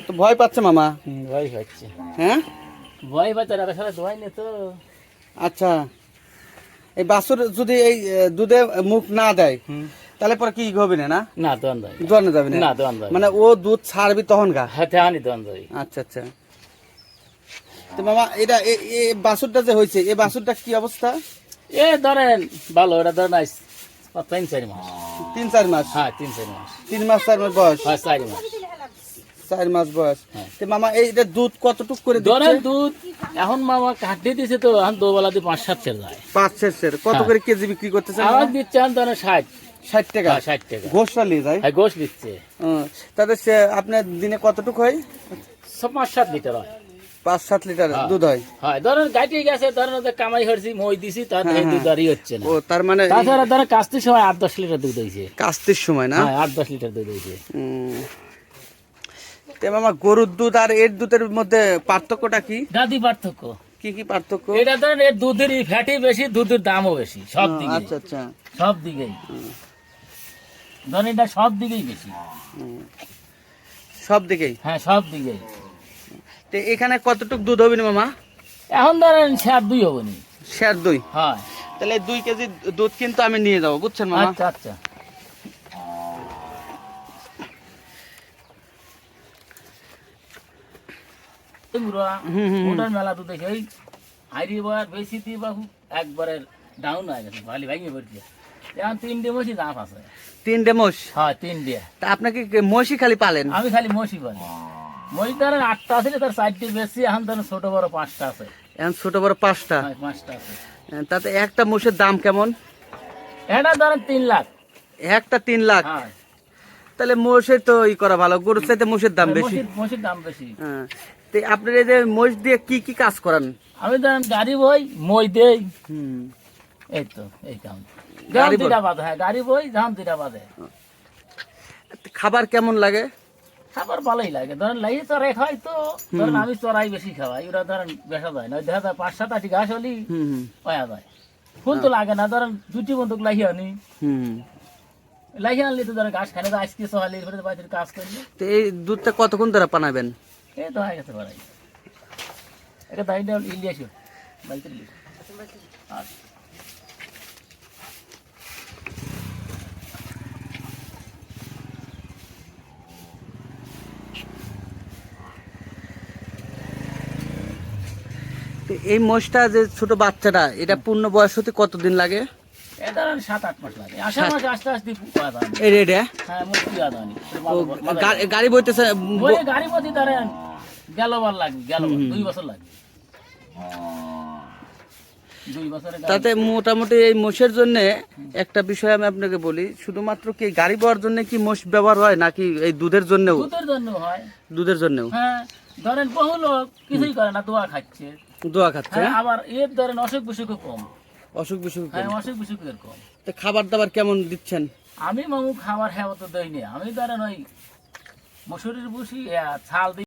তো ভয় পাচ্ছে মামা। ভয় পাচ্ছে। হ্যাঁ ভয় পাচ্ছে না, সারা দোয়াই নে তো। আচ্ছা, এই বাছুর যদি এই দুধে মুখ না দেয় তাহলে পরে কি হবে না? না দোয়ান যাবে দোয়ানো যাবে না? না, দোয়ান যাবে মানে ও দুধ ছাড়বি তখন গা? হ্যাঁ তেহানি দোয়ান যাবে। আচ্ছা আচ্ছা। তো মামা এটা এই বাছুরটা যে হয়েছে, এই বাছুরটা কি অবস্থা? এ ধরেন ভালো, এটা ধরেন 3-4 মাস। 3-4 মাস? হ্যাঁ 3-4 মাস। 3 মাস 4 মাস বয়স? হ্যাঁ 4 মাস। 4 মাস বয়স। হ্যাঁ। তো মামা এইটা দুধ কতটুক করে ধরেন দিচ্ছে? দুধ এখন মামা কাটতে দিছে তো, এখন দুবেলা দিয়ে 5-7 সের যায়। 5-6 সের। কত হ্যাঁ। করে কেজি বিক্রি করতেছেন? আমার দিচ্ছে এখন ধরেন 60 টাকা? হ্যাঁ 60 টাকা। গোশটা নিয়ে যায়? হ্যাঁ গোশ দিচ্ছে। তাদের সে আপনার দিনে কতটুক হয়? 5-7 লিটার হয়। 5-7 লিটার হ্যাঁ। দুধ হয়? হয় ধরেন গাইতে গেছে, ধরেন ওদের কামাই হয়েছি, মই দিছি, তার হ্যাঁ, দুধ আরই হচ্ছে না। ও তার মানে তাছাড়া ধরেন কাস্তির সময় 8-10 লিটার দুধ হয়েছে। কাস্তির সময় না? হ্যাঁ 8-10 লিটার দুধ হয়েছে। তে মামা গরুর দুধ আর এর দুধের মধ্যে পার্থক্যটা কি? দাদি পার্থক্য কি কি পার্থক্য? এটা ধরেন এর দুধের ফ্যাটি বেশি, দুধের দামও বেশি, সব দিকে। আচ্ছা আচ্ছা। সব দিকেই ধরেন এটা সব দিকেই বেশি। সব দিকেই? হ্যাঁ সব দিকেই। তো এখানে কতটুক দুধ হবে না মামা? এখন ধরেন 2 হবে নি। শেয়ার দুই? হ্যাঁ। তাহলে 2 কেজি দুধ কিন্তু আমি নিয়ে যাবো, বুঝছেন মামা? আচ্ছা আচ্ছা। ওটার মেলা দুধ দেখে ওই হাইরি বার বেশি দিয়ে বাবু একবারে ডাউন হয়ে গেছে, ভালি ভাঙিয়ে পড়ছে। এখন 3টে মশি দাম আছে। 3টে মোষ? হ্যাঁ 3টে। তা আপনাকে মহিষই খালি পালেন? আমি খালি মশি পালি। মশি ধরেন 8টা আছে, তার 4টে বেশি। এখন ধরেন ছোট বড় 5টা আছে। এখন ছোট বড় 5টা? হ্যাঁ 5টা আছে। তাতে একটা মোষের দাম কেমন? এটা ধরেন 3 লাখ। একটা 3 লাখ? হ্যাঁ তাহলে মোষের তো ই করা ভালো, গরুর চাইতে মোষের দাম বেশি। মশির দাম বেশি। হ্যাঁ। তো আপনার এই যে মোষ দিয়ে কি কি কাজ করান? আমি ধরেন গাড়ি বই, মই দেই, হুম। এই তো এই কাম। গাড়ি গাড়ি দুটা বাঁধে। হ্যাঁ গাড়ি বই, ধান দুটা বাঁধে। খাবার কেমন লাগে? খাবার ভালোই লাগে, ধরেন লাইয়ে চড়াই খাই তো। ধরেন আমি চড়াই বেশি খাওয়াই, ওরা ধরেন বেসা যায় না। দেখা যায় 5-7 আটি ঘাস হলি পাওয়া যায়। ফুল তো লাগে না, ধরেন 2টি বন্দুক লাইয়ে আনি। লাইয়ে আনলে তো ধরেন ঘাস খানে তো আজকে সকালে বাড়িতে কাজ করলি। তো এই দুধটা কতক্ষণ ধরে পানাবেন? এই তো হয়ে গেছে বাড়াই। এটা দাঁড়িয়ে ইলিয়ে আসো বাড়িতে। আচ্ছা। তো এই মোষটা যে ছোট বাচ্চাটা, এটা পূর্ণ বয়স হতে কতদিন লাগে? এ ধরেন 7-8 মাস লাগে। আষাঢ় মাসে আস্তে আস্তে পাওয়া যায়। এই রেডে? হ্যাঁ মুক্তি আদানি। গাড়ি বইতেছে? বই গাড়ি প্রতি ধরেন গেলবার লাগবে, গেলবার 2 বছর লাগবে। 2 বছরে তাতে মোটামুটি এই মোষের জন্য একটা বিষয় আমি আপনাকে বলি, শুধুমাত্র কি গাড়ি বওয়ার জন্য কি মোষ ব্যবহার হয় নাকি এই দুধের জন্যও? দুধের জন্য হয়। দুধের জন্যও? হ্যাঁ ধরেন বহু লোক কিছুই করে না, দোয়া খাচ্ছে। দোয়া খাচ্ছে? হ্যাঁ আবার এর ধরেন অসুখ বিসুখও কম। অসুখ বিসুখ? হ্যাঁ অসুখ বিসুখের কম। তো খাবার দাবার কেমন দিচ্ছেন? আমি মামু খাবার হ্যাঁ তো দেই না। আমি ধরেন ওই মসুরির ভুসি ছাল দিই।